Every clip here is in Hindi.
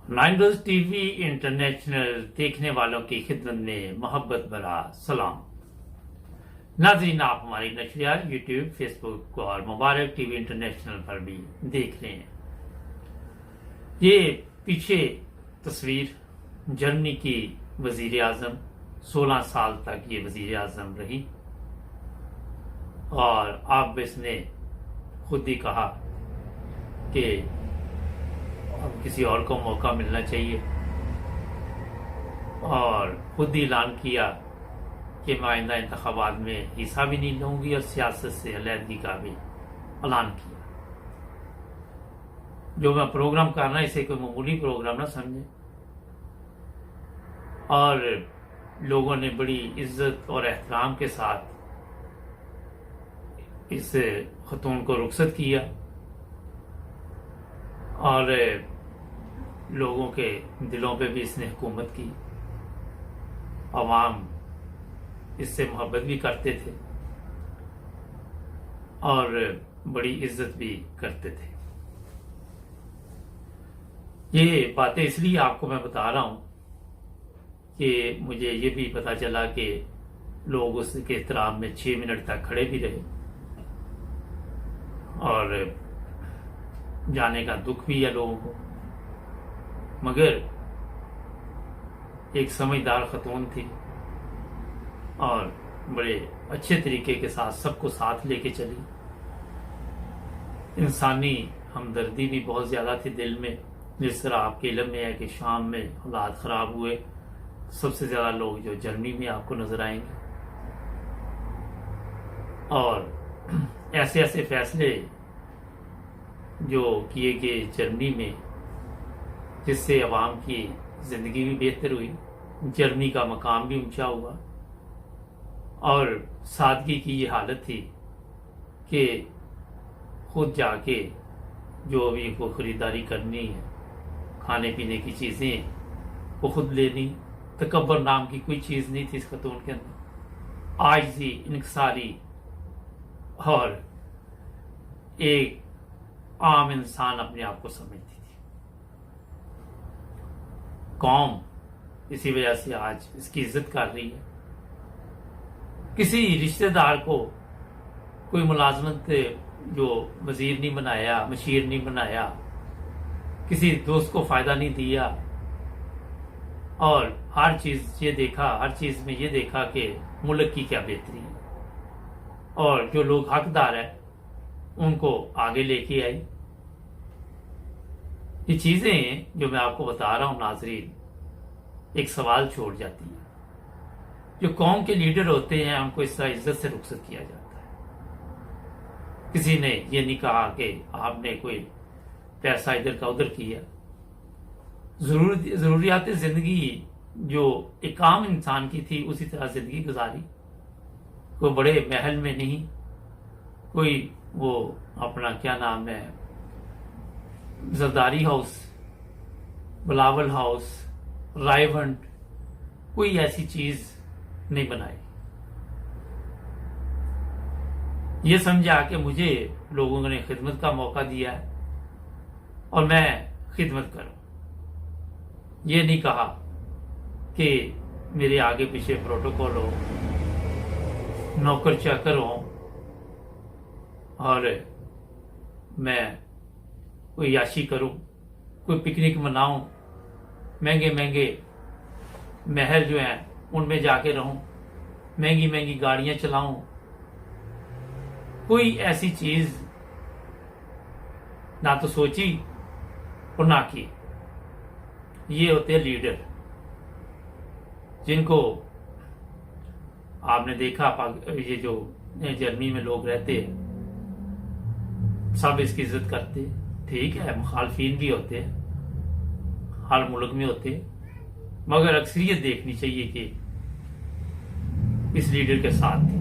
नाइन रोज टीवी इंटरनेशनल देखने वालों की खिदमत में मोहब्बत भरा सलाम। नाज़रीन, आप हमारी नशरियात यूट्यूब, फेसबुक और मुबारक टीवी इंटरनेशनल पर भी देख रहे हैं। ये पीछे तस्वीर जर्मनी की वजीर आजम 16 साल तक ये वजीर आजम रही और अब इसने खुद ही कहा कि अब किसी और को मौका मिलना चाहिए और खुद ही ऐलान किया कि मैं आइंदा इंतखाबात में हिस्सा भी नहीं लूंगी और सियासत से अलहदगी का भी ऐलान किया। जो मैं प्रोग्राम कर रहा, इसे कोई मामूली प्रोग्राम ना समझे। और लोगों ने बड़ी इज्जत और एहतराम के साथ इस खतून को रुखसत किया और लोगों के दिलों पे भी इसने हुकूमत की। अवाम इससे मोहब्बत भी करते थे और बड़ी इज्जत भी करते थे। ये बातें इसलिए आपको मैं बता रहा हूं कि मुझे ये भी पता चला कि लोग उसके एहतराम में 6 मिनट तक खड़े भी रहे और जाने का दुख भी है लोगों को। मगर एक समझदार खतून थी और बड़े अच्छे तरीके के साथ सबको साथ लेके चली। इंसानी हमदर्दी भी बहुत ज्यादा थी दिल में। जिस तरह आपके इल्म में है कि शाम में हालात खराब हुए, सबसे ज्यादा लोग जो जर्मनी में आपको नजर आएंगे और ऐसे ऐसे फैसले जो किए गए जर्मनी में जिससे अवाम की जिंदगी भी बेहतर हुई, जर्मनी का मकाम भी ऊंचा हुआ और सादगी की ये हालत थी कि खुद जाके जो भी को खरीदारी करनी है, खाने पीने की चीजें वो खुद लेनी। तकब्बर नाम की कोई चीज नहीं थी इस खतून के अंदर। आजिज़ी, इनकिसारी और एक आम इंसान अपने आप को समझती थी। कौम इसी वजह से आज इसकी इज्जत कर रही है। किसी रिश्तेदार को कोई मुलाजमत जो वजीर नहीं बनाया, मशीर नहीं बनाया, किसी दोस्त को फायदा नहीं दिया और हर चीज में ये देखा कि मुल्क की क्या बेहतरी है और जो लोग हकदार है उनको आगे लेके आई। ये चीजें जो मैं आपको बता रहा हूं नाजरीन, एक सवाल छोड़ जाती है। जो कौम के लीडर होते हैं उनको इस तरह इज्जत से रुखसत किया जाता है। किसी ने ये नहीं कहा कि आपने कोई पैसा इधर का उधर किया। जरूरियात जिंदगी जो एक आम इंसान की थी उसी तरह जिंदगी गुजारी। कोई बड़े महल में नहीं, कोई वो अपना क्या नाम है जरदारी हाउस, बिलावल हाउस, रायवंट, कोई ऐसी चीज नहीं बनाई। ये समझा कि मुझे लोगों ने खिदमत का मौका दिया है और मैं खिदमत करूं। ये नहीं कहा कि मेरे आगे पीछे प्रोटोकॉल हो, नौकर चाकर हो और मैं कोई याशी करूं, कोई पिकनिक मनाऊं, महंगे महंगे महल जो हैं उनमें जाके रहूं, महंगी महंगी गाड़ियां चलाऊं। कोई ऐसी चीज ना तो सोची और ना की। ये होते हैं लीडर जिनको आपने देखा। ये जो जर्मनी में लोग रहते हैं सब इसकी इज्जत करते हैं। ठीक है, मुखालफीन भी होते हैं, हर मुल्क में होते हैं, मगर अक्सरियत देखनी चाहिए कि इस लीडर के साथ थी।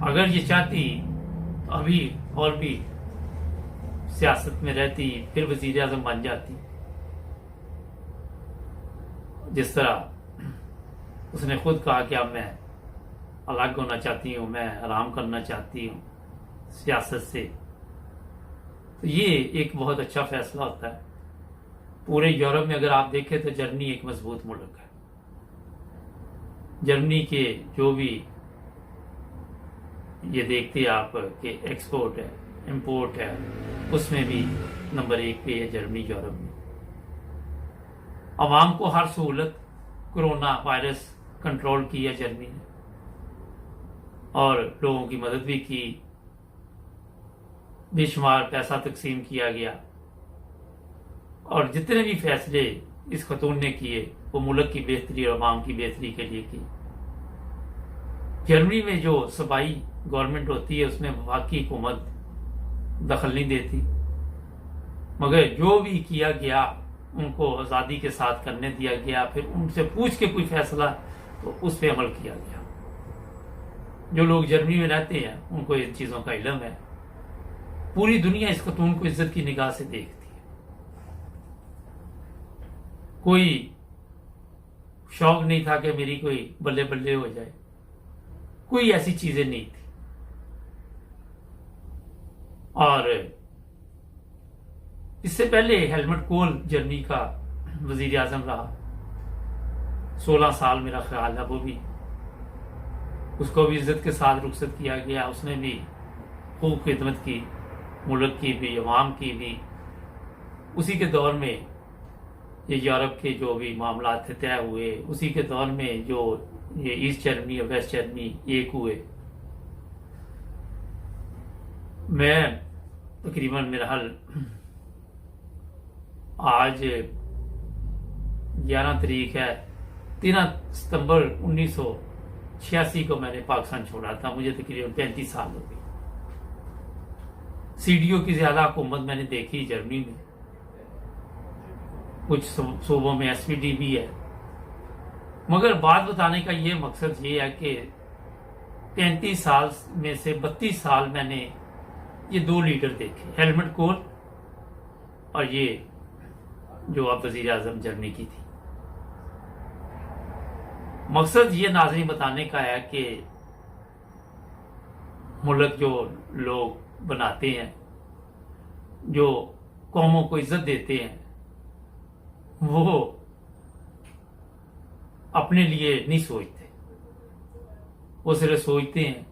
अगर ये चाहती तो अभी और भी सियासत में रहती, फिर वजीर आजम बन जाती। जिस तरह उसने खुद कहा कि अब मैं अलग होना चाहती हूं, मैं आराम करना चाहती हूं सियासत से, तो ये एक बहुत अच्छा फैसला होता है। पूरे यूरोप में अगर आप देखें तो जर्मनी एक मजबूत मुल्क है। जर्मनी के जो भी ये देखते आप कि एक्सपोर्ट है, इंपोर्ट है, उसमें भी नंबर 1 पे है जर्मनी यूरोप में। आवाम को हर सहूलत, कोरोना वायरस कंट्रोल किया जर्मनी ने और लोगों की मदद भी की, बेशुमार पैसा तकसीम किया गया और जितने भी फैसले इस खतून ने किए वो मुल्क की बेहतरी और आवाम की बेहतरी के लिए की। जर्मनी में जो सूबाई गवर्नमेंट होती है उसमें वफाकी हुकूमत दखल नहीं देती, मगर जो भी किया गया उनको आज़ादी के साथ करने दिया गया। फिर उनसे पूछ के कोई फैसला तो उस पर अमल किया गया। जो लोग जर्मनी में रहते हैं उनको इन चीज़ों का इल्म है। पूरी दुनिया इस खतून को इज्जत की निगाह से देखती है। कोई शौक नहीं था कि मेरी कोई बल्ले बल्ले हो जाए, कोई ऐसी चीजें नहीं थी। और इससे पहले हेलमट कोल जर्मनी का वजीर आजम रहा 16 साल, मेरा ख्याल है। वो भी, उसको भी इज्जत के साथ रुखसत किया गया। उसने भी खूब खिदमत की, मुल्क की भी, अवाम की भी। उसी के दौर में ये यूरोप के जो भी मामला थे तय हुए। उसी के दौर में जो ये ईस्ट जर्मनी और वेस्ट जर्मनी एक हुए। मैं तकरीबन मेरा हाल आज 11 तारीख है, 13 सितंबर 1986 को मैंने पाकिस्तान छोड़ा था। मुझे तकरीबन 35 साल हो गए। सीडीओ की ज्यादा हुकूमत मैंने देखी जर्मनी में। कुछ सूबों में एसपीडी भी है। मगर बात बताने का ये मकसद ये है कि 35 साल में से 32 साल मैंने ये दो लीडर देखे, हेलमट कोल और ये जो अब वजीर आजम जर्मनी की थी। मकसद ये नाज़रीन बताने का है कि मुल्क जो लोग बनाते हैं, जो कौमों को इज्जत देते हैं, वो अपने लिए नहीं सोचते। वो सिर्फ सोचते हैं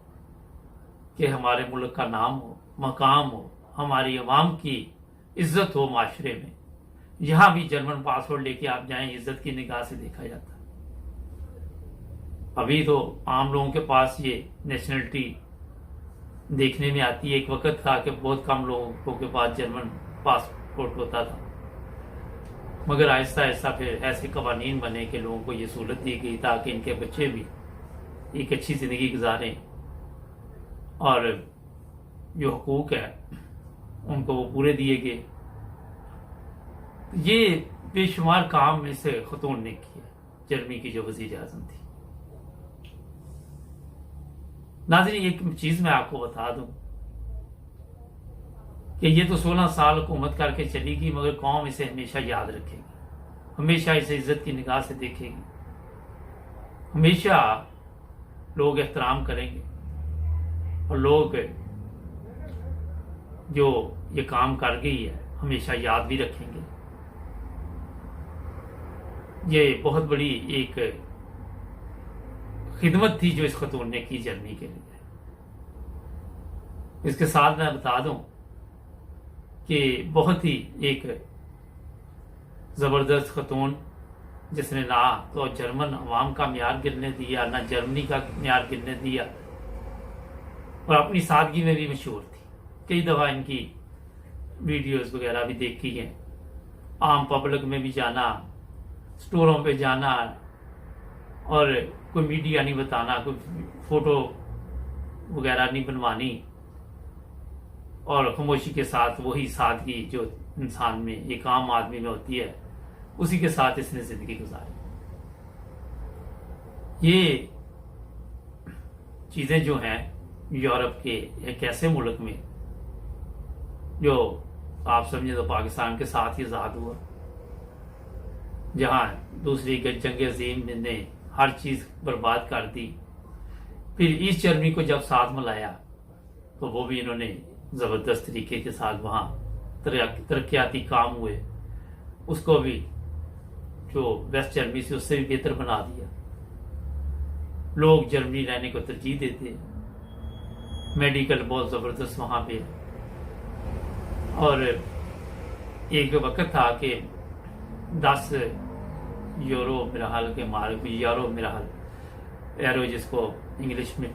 कि हमारे मुल्क का नाम हो, मकाम हो, हमारी अवाम की इज्जत हो माशरे में। यहां भी जर्मन पासपोर्ट लेके आप जाएं, इज्जत की निगाह से देखा जाता है। अभी तो आम लोगों के पास ये नेशनलिटी देखने में आती है। एक वक्त था कि बहुत कम लोगों के पास जर्मन पासपोर्ट होता था, मगर आहिस्ता आहिस्ता फिर ऐसे कवानीन बने कि लोगों को ये सहूलत दी गई ताकि इनके बच्चे भी एक अच्छी जिंदगी गुजारें और जो हकूक है उनको वो पूरे दिए गए। ये बेशुमार काम में से खतून ने किया, जर्मनी की जो वजीर आजम थी। नाज़रीन, एक चीज मैं आपको बता दूं कि ये तो 16 साल हुकूमत करके चली गई, मगर कौम इसे हमेशा याद रखेगी, हमेशा इसे इज्जत की निगाह से देखेगी, हमेशा लोग एहतराम करेंगे और लोग जो ये काम कर गई है हमेशा याद भी रखेंगे। ये बहुत बड़ी एक खिदमत थी जो इस खतून ने की जर्मनी के लिए। इसके साथ मैं बता दूं कि बहुत ही एक जबरदस्त खतून, जिसने ना तो जर्मन अवाम का म्यार गिरने दिया, ना जर्मनी का म्यार गिरने दिया, और अपनी सादगी में भी मशहूर थी। कई दफा इनकी वीडियोस वगैरह भी देखी हैं। आम पब्लिक में भी जाना, स्टोरों पे जाना और कोई मीडिया नहीं बताना, कोई फोटो वगैरह नहीं बनवानी, और खामोशी के साथ वही सादगी जो इंसान में, एक आम आदमी में होती है, उसी के साथ इसने जिंदगी गुजारी। ये चीजें जो हैं यूरोप के एक ऐसे मुल्क में जो आप समझे तो पाकिस्तान के साथ ही आजाद हुआ, जहां दूसरी जंग अजीम ने हर चीज बर्बाद कर दी। फिर ईस्ट जर्मनी को जब साथ मिलाया तो वो भी इन्होंने जबरदस्त तरीके के साथ वहां तरक्याती काम हुए उसको भी जो वेस्ट जर्मनी से उससे भी बेहतर बना दिया। लोग जर्मनी रहने को तरजीह देते हैं, मेडिकल बहुत ज़बरदस्त वहाँ पे। और एक वक्त था कि 10 यूरो मेरा हाल के मार्ग में, यूरो मेरा हाल, एरो जिसको इंग्लिश में,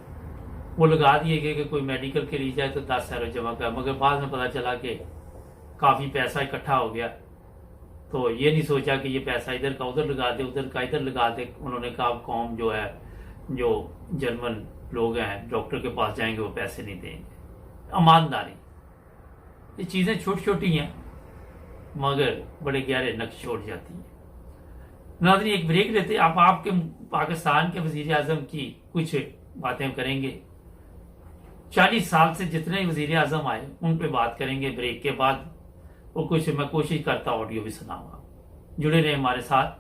वो लगा दिए गए कि कोई मेडिकल के लिए जाए तो 10 यूरो जमा कर। मगर बाद में पता चला कि काफ़ी पैसा इकट्ठा हो गया, तो ये नहीं सोचा कि ये पैसा इधर का उधर लगा दे, उधर का इधर लगा दे। उन्होंने कहा कौम जो है, जो जर्मन लोग हैं, डॉक्टर के पास जाएंगे वो पैसे नहीं देंगे। ईमानदारी, ये चीज़ें छोटी छोटी हैं मगर बड़े गहरे नक्श छोड़ जाती हैं। नाज़रीन, एक ब्रेक लेते हैं। आप आपके पाकिस्तान के वजीर आजम की कुछ बातें करेंगे। 40 साल से जितने वजीर आजम आए उन पे बात करेंगे ब्रेक के बाद, और कुछ मैं कोशिश करता ऑडियो भी सुनाऊंगा। जुड़े रहे हमारे साथ,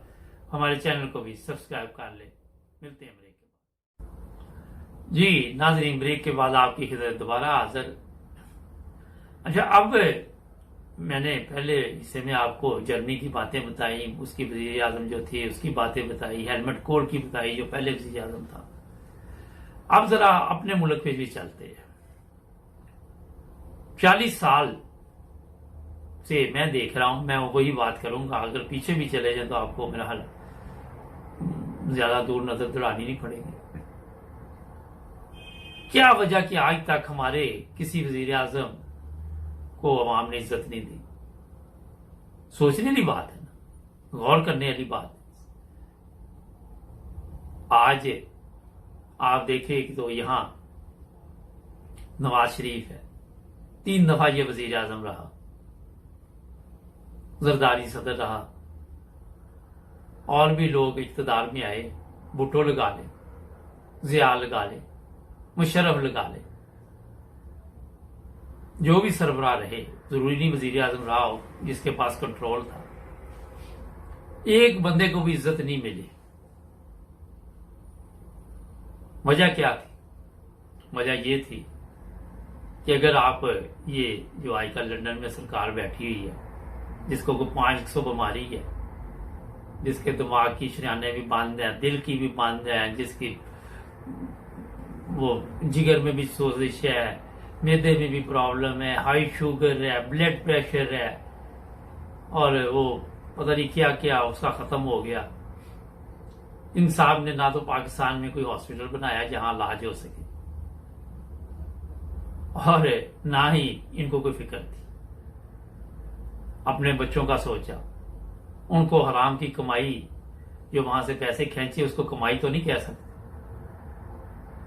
हमारे चैनल को भी सब्सक्राइब कर ले। मिलते हैं ब्रेक के बाद। जी नाज़रीन, ब्रेक के बाद आपकी खिदमत दोबारा हाजिर। अच्छा, अब मैंने पहले हिस्से में आपको जर्मनी की बातें बताई, उसकी वजीर आजम जो थे उसकी बातें बताई, हेलमेट कोड की बताई जो पहले वजीर आजम था। अब जरा अपने मुल्क पे भी चलते हैं। 40 साल से मैं देख रहा हूं, मैं वही बात करूंगा। अगर पीछे भी चले जाए तो आपको मेरा हाल ज्यादा दूर नजर दौड़ानी नहीं पड़ेगी। क्या वजह कि आज तक हमारे किसी वजीर आजम को अवाम ने इज्जत नहीं दी? सोचने वाली बात है ना, गौर करने वाली बात है। आज आप देखें तो यहां नवाज शरीफ है, 3 दफा ये वजीर आजम रहा, जरदारी सदर रहा, और भी लोग इख्तिदार में आए, भुट्टो लगा ले, जिया लगा ले, मुशर्रफ लगा ले, जो भी सरबराह रहे, जरूरी नहीं वजीर आजम रहा हो जिसके पास कंट्रोल था, एक बंदे को भी इज्जत नहीं मिली। वजह क्या थी? वजह ये थी कि अगर आप ये जो आजकल लंदन में सरकार बैठी हुई है, जिसको को 500 बीमारी है, जिसके दिमाग की शरियाने भी बंद है, दिल की भी बंद है, जिसकी वो जिगर में भी सोजिश है, मैदे में भी प्रॉब्लम है, हाई शुगर है, ब्लड प्रेशर है, और वो पता नहीं क्या क्या उसका खत्म हो गया। इन साहब ने ना तो पाकिस्तान में कोई हॉस्पिटल बनाया जहां इलाज हो सके, और ना ही इनको कोई फिक्र थी। अपने बच्चों का सोचा, उनको हराम की कमाई जो वहां से पैसे खींचे उसको कमाई तो नहीं कह सकते।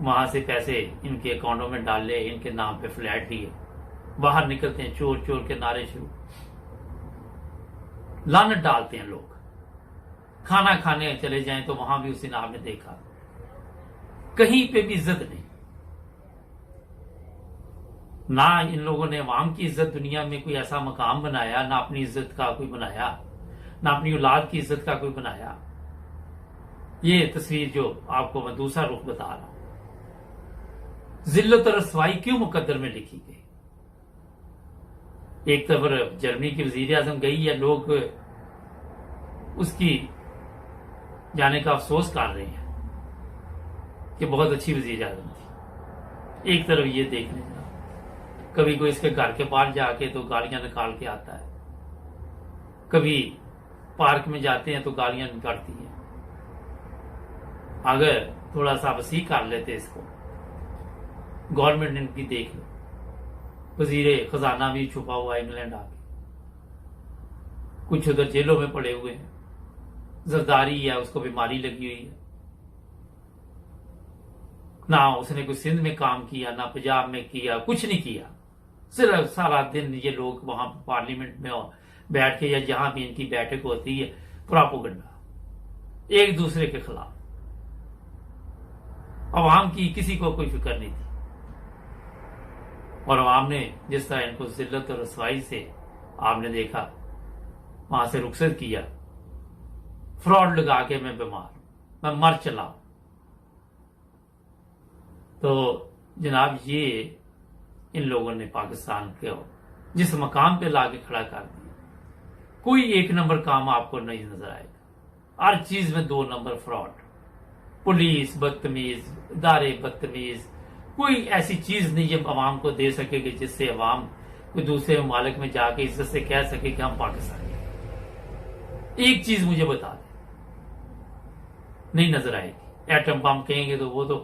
वहां से पैसे इनके अकाउंटों में डाले, इनके नाम पे फ्लैट दिए, बाहर निकलते हैं चोर चोर के नारे शुरू, लानत डालते हैं लोग। खाना खाने चले जाएं तो वहां भी उस दिन आपने देखा कहीं पे भी इज्जत नहीं। ना इन लोगों ने अवाम की इज्जत दुनिया में कोई ऐसा मकाम बनाया, ना अपनी इज्जत का कोई बनाया, ना अपनी औलाद की इज्जत का कोई बनाया। ये तस्वीर जो आपको मैं दूसरा रुख बता रहा हूं, जिल्लत और रसवाई क्यों मुकद्दर में लिखी गई? एक तरफ जर्मनी की वजीर आजम गई है, लोग उसकी जाने का अफसोस कर रहे हैं कि बहुत अच्छी वजीर आजम थी। एक तरफ ये देखने का, कभी कोई इसके घर के बाहर जाके तो गालियां निकाल के आता है, कभी पार्क में जाते हैं तो गालियां निकालती हैं। अगर थोड़ा सा वसी कर लेते इसको, गवर्नमेंट ने इनकी देख लो, वजीर खजाना भी छुपा हुआ है इंग्लैंड आके, कुछ उधर जेलों में पड़े हुए हैं, जरदारी है उसको बीमारी लगी हुई है, ना उसने कुछ सिंध में काम किया, ना पंजाब में किया, कुछ नहीं किया। सिर्फ सारा दिन ये लोग वहां पार्लियामेंट में बैठ के या जहां भी इनकी बैठक होती है, प्रोपेगेंडा एक दूसरे के खिलाफ। अवाम की किसी को कोई फिक्र नहीं थी, और अवाम ने जिस तरह इनको जिल्लत और रसवाई से आपने देखा, वहां से रुखसत किया, फ्रॉड लगा के मैं बीमार, मैं मर चला। तो जनाब ये इन लोगों ने पाकिस्तान के जिस मकाम पे लाके खड़ा कर दिया, कोई एक नंबर काम आपको नहीं नजर आएगा। हर चीज में 2 नंबर फ्रॉड, पुलिस बदतमीज, इदारे बदतमीज। कोई ऐसी चीज नहीं है अवाम को दे सकेगी जिससे अवाम कोई दूसरे ममालिक में जाके इज्जत से कह सके कि हम पाकिस्तानी हैं। एक चीज मुझे बता दे, नहीं नजर आएगी। एटम बम कहेंगे तो वो तो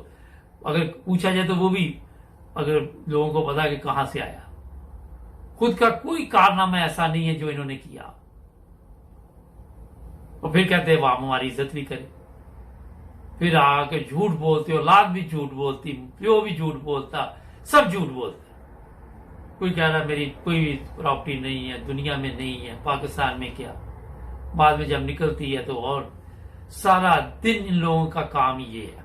अगर पूछा जाए तो वो भी अगर लोगों को पता कि कहां से आया, खुद का कोई कारनामा ऐसा नहीं है जो इन्होंने किया। और फिर कहते हैं वाह हमारी इज्जत भी करे, फिर आके झूठ बोलते, औलाद भी झूठ बोलती, प्यो भी झूठ बोलता, सब झूठ बोलते। कोई कह रहा मेरी कोई प्रॉपर्टी नहीं है, दुनिया में नहीं है, पाकिस्तान में क्या। बाद में जब निकलती है तो और सारा दिन इन लोगों का काम ये है।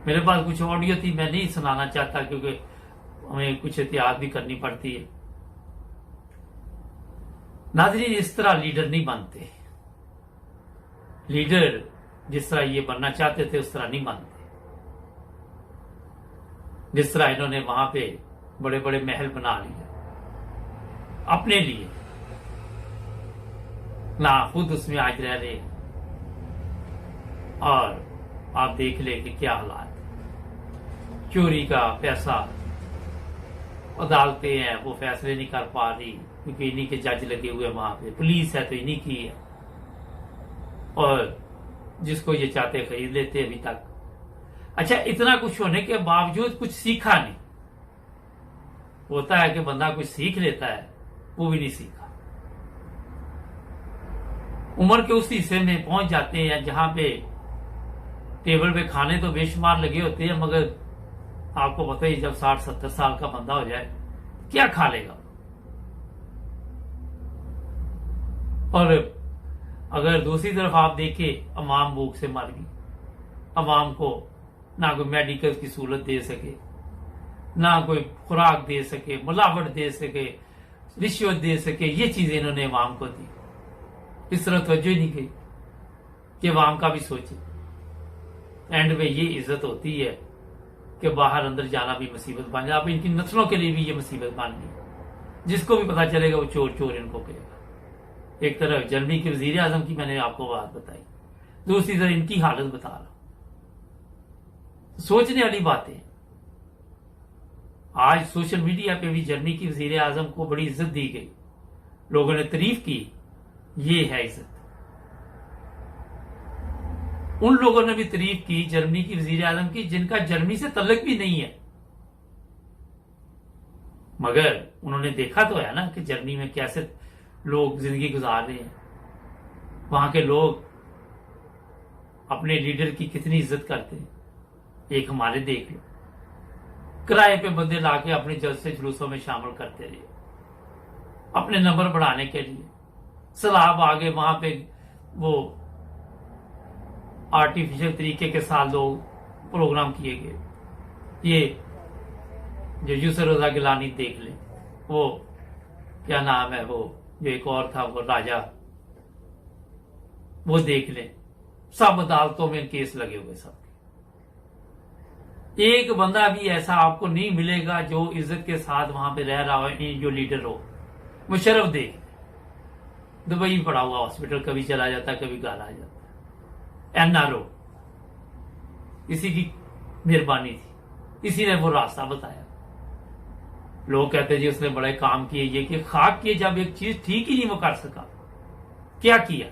मेरे पास कुछ ऑडियो थी, मैं नहीं सुनाना चाहता क्योंकि हमें कुछ एहतियात भी करनी पड़ती है। नाज़रीन, इस तरह लीडर नहीं बनते। लीडर जिस तरह ये बनना चाहते थे उस तरह नहीं बनते। जिस तरह इन्होंने वहां पे बड़े बड़े महल बना लिए अपने लिए, ना खुद उसमें आज रह रहे, और आप देख ले कि क्या हालात। चोरी का पैसा, अदालतें हैं वो फैसले नहीं कर पा रही क्योंकि इन्हीं के जज लगे हुए वहां पे, पुलिस है तो इन्हीं की है, और जिसको ये चाहते खरीद लेते अभी तक। अच्छा, इतना कुछ होने के बावजूद कुछ सीखा नहीं। होता है कि बंदा कुछ सीख लेता है, वो भी नहीं सीखा। उम्र के उस हिस्से में पहुंच जाते हैं जहां पे टेबल पे खाने तो बेशुमार लगे होते हैं, मगर आपको पता ही जब 60-70 साल का बंदा हो जाए क्या खा लेगा। और अगर दूसरी तरफ आप देखें, अवाम भूख से मर गई। अवाम को ना कोई मेडिकल की सहूलत दे सके, ना कोई खुराक दे सके, मिलावट दे सके, रिश्वत दे सके, ये चीजें इन्होंने अवाम को दी। इस तरह तवज्जो ही नहीं गई कि अवाम का भी सोचे। एंड में ये इज्जत होती है कि बाहर अंदर जाना भी मुसीबत बन जाए। अब इनकी नस्लों के लिए भी ये मुसीबत बन गई। जिसको भी पता चलेगा वो चोर चोर इनको कहेगा। एक तरफ जर्मनी के वजीर आजम की मैंने आपको बात बताई, दूसरी तरफ इनकी हालत बता रहा हूं। सोचने वाली बातें। आज सोशल मीडिया पे भी जर्मनी की वजीर आजम को बड़ी इज्जत दी गई, लोगों ने तारीफ की। ये है इज्जत। उन लोगों ने भी तारीफ की जर्मनी की वजीर आजम की जिनका जर्मनी से तल्लुक भी नहीं है, मगर उन्होंने देखा तो है ना कि जर्मनी में कैसे लोग जिंदगी गुजार रहे हैं। वहां के लोग अपने लीडर की कितनी इज्जत करते हैं। एक हमारे देख लो, किराए पे बंदे लाके अपने जलसे जुलूसों में शामिल करते रहे अपने नंबर बढ़ाने के लिए। सलाब आगे वहां पे वो आर्टिफिशियल तरीके के साथ लोग प्रोग्राम किए गए। ये जो यूसुफ रजा गिलानी देख ले, वो क्या नाम है, वो जो एक और था वो राजा, वो देख ले, सब अदालतों में केस लगे हुए सब। एक बंदा भी ऐसा आपको नहीं मिलेगा जो इज्जत के साथ वहां पे रह रहा हो, जो लीडर हो। मुशर्रफ देख, दुबई पड़ा हुआ हॉस्पिटल, कभी चला जाता कभी घर आ जाता। एनआरओ, इसी की मेहरबानी थी, इसी ने वो रास्ता बताया। लोग कहते जी उसने बड़े काम किए, ये कि खाक किए। जब एक चीज ठीक ही नहीं वो कर सका, क्या किया?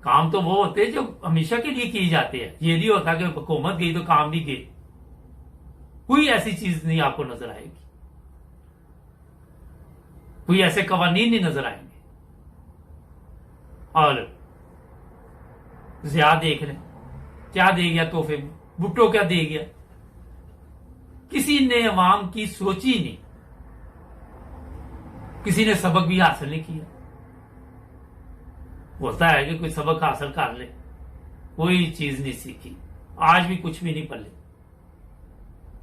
काम तो वो होते हैं जो हमेशा के लिए किए जाते हैं। ये नहीं होता कि हुकूमत गई तो काम भी गए। कोई ऐसी चीज नहीं आपको नजर आएगी, कोई ऐसे कवानीन नहीं नजर आएंगे। और जिया देख लें, क्या दे गया तोहफे में, भुट्टो क्या दे गया। किसी ने अवाम की सोची नहीं, किसी ने सबक भी हासिल नहीं किया। होता है कि कोई सबक हासिल कर ले, कोई चीज नहीं सीखी। आज भी कुछ भी नहीं पल्ले,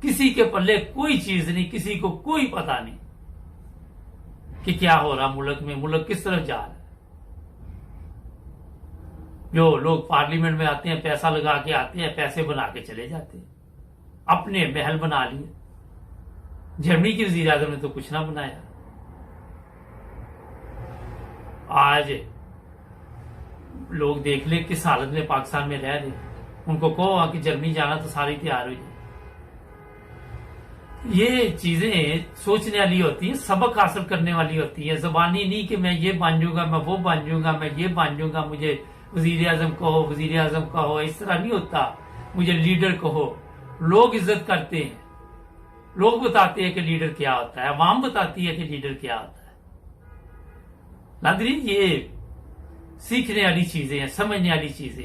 किसी के पल्ले कोई चीज नहीं, किसी को कोई पता नहीं कि क्या हो रहा मुल्क में, मुल्क किस तरफ जा रहा है। जो लोग पार्लियामेंट में आते हैं, पैसा लगा के आते हैं, पैसे बना के चले जाते हैं, अपने महल बना लिए। जर्मनी की वजीर आजम ने तो कुछ ना बनाया। आज लोग देख ले किस हालत में पाकिस्तान में रह रहे, उनको कहो कि जर्मनी जाना तो सारी तैयार हो जाए। ये चीजें सोचने वाली होती है, सबक हासिल करने वाली होती है। जबानी नहीं कि मैं ये बन जाऊंगा, मैं वो बन जाऊंगा, मैं ये बन जाऊंगा, मुझे वजीर आजम कहो, वजीर आजम कहो, इस तरह नहीं होता। मुझे लीडर कहो। लोग इज्जत करते हैं, लोग बताते हैं कि लीडर क्या होता है, अवाम बताती है कि लीडर क्या होता है। नाज़रीन, ये सीखने वाली चीजें हैं, समझने वाली चीजें।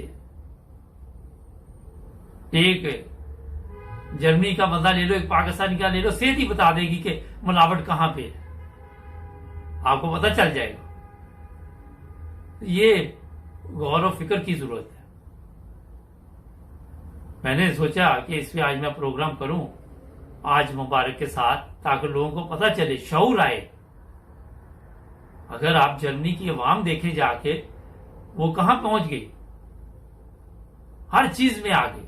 एक जर्मनी का बंदा ले लो, एक पाकिस्तानी का ले लो, सेहत ही बता देगी कि मिलावट कहां पे है, आपको पता चल जाएगा। ये गौर और फिक्र की जरूरत है। मैंने सोचा कि इस पे आज मैं प्रोग्राम करूं, आज मुबारक के साथ, ताकि लोगों को पता चले, शऊर आए। अगर आप जर्मनी की अवाम देखें जाके, वो कहां पहुंच गई, हर चीज में आ गई।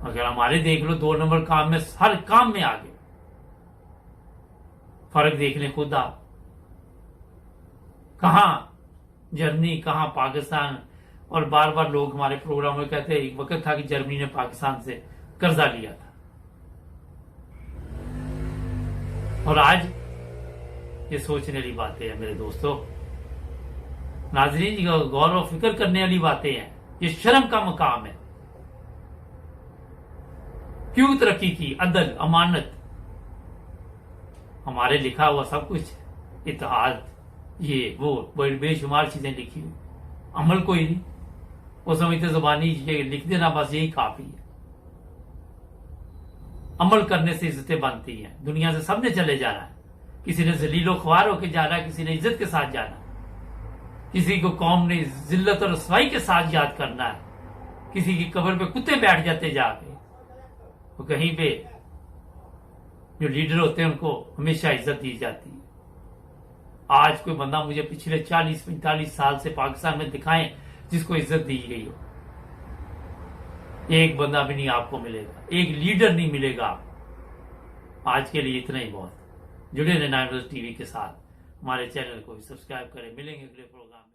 अगर हमारे देख लो 2 नंबर काम में, हर काम में आ गए। फर्क देख लें खुद आप, कहां जर्मनी, कहां पाकिस्तान। और बार बार लोग हमारे प्रोग्राम में कहते हैं, एक वक्त था कि जर्मनी ने पाकिस्तान से कर्जा लिया था, और आज ये सोचने वाली बातें हैं मेरे दोस्तों। नाजरीन, गौर और फिक्र करने वाली बातें हैं। ये शर्म का मकाम है। क्यों तरक्की की, अदल, अमानत, हमारे लिखा हुआ सब कुछ, इत्तेहाद, ये वो बेशुमार चीजें लिखी हुई, अमल कोई नहीं। वो समझते जुबानी ये लिख देना बस यही काफी है। अमल करने से इज्जतें बनती हैं। दुनिया से सबने चले जाना है। किसी ने जलीलो ख्वार होकर जाना, किसी ने इज्जत के साथ जाना, किसी को कौम ने जिल्लत और रसवाई के साथ याद करना है, किसी की कब्र पे कुत्ते बैठ जाते जाके। तो कहीं पे जो लीडर होते हैं उनको हमेशा इज्जत दी जाती है। आज कोई बंदा मुझे पिछले 40-45 साल से पाकिस्तान में दिखाएं जिसको इज्जत दी गई हो, एक बंदा भी नहीं आपको मिलेगा, एक लीडर नहीं मिलेगा। आज के लिए इतना ही बहुत। जुड़े रहना टीवी के साथ, हमारे चैनल को भी सब्सक्राइब करें। मिलेंगे अगले प्रोग्राम में।